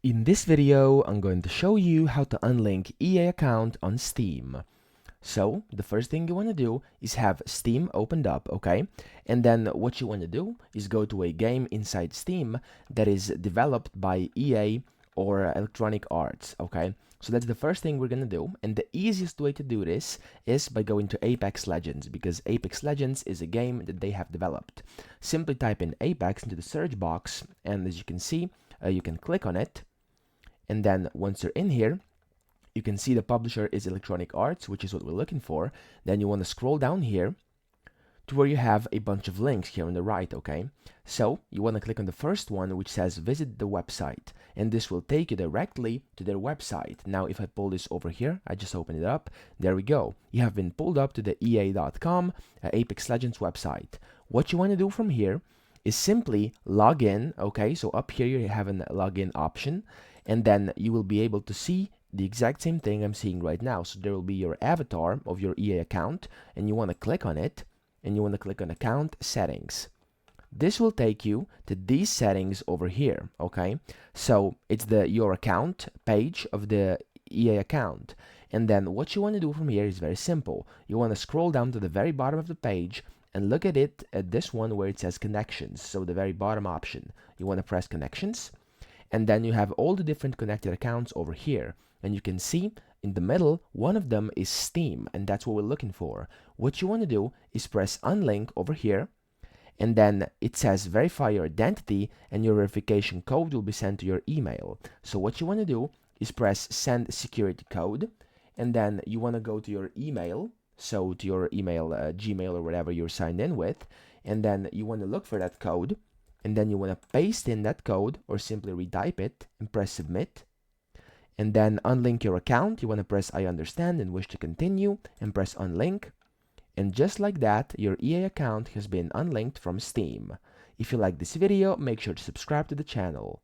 In this video, I'm going to show you how to unlink EA account on Steam. So, the first thing you want to do is have Steam opened up, okay? And then what you want to do is go to a game inside Steam that is developed by EA or Electronic Arts, okay? So that's the first thing we're going to do, and the easiest way to do this is by going to Apex Legends, because Apex Legends is a game that they have developed. Simply type in Apex into the search box, and as you can see, you can click on it. And then once you're in here, you can see the publisher is Electronic Arts, which is what we're looking for. Then you want to scroll down here to where you have a bunch of links here on the right, okay? So you want to click on the first one, which says visit the website, and this will take you directly to their website. Now if I pull this over here, I just open it up, there we go. You have been pulled up to the EA.com Apex Legends website. What you want to do from here is simply log in, okay? So up here you have a login option, and then you will be able to see the exact same thing I'm seeing right now. So there will be your avatar of your EA account, and you want to click on it, and you want to click on account settings. This will take you to these settings over here, okay? So it's the your account page of the EA account. And then what you want to do from here is very simple. You want to scroll down to the very bottom of the page and look at it at this one where it says connections. So the very bottom option, you want to press connections, and then you have all the different connected accounts over here, and you can see in the middle one of them is Steam, and that's what we're looking for. What you want to do is press unlink over here, and then it says verify your identity, and your verification code will be sent to your email. So what you want to do is press send security code, and then you want to go to your email, so to your email, Gmail or whatever you're signed in with, and then you want to look for that code, and then you want to paste in that code or simply retype it and press submit. And then unlink your account. You want to press I understand and wish to continue and press unlink. And just like that, your EA account has been unlinked from Steam. If you like this video, make sure to subscribe to the channel.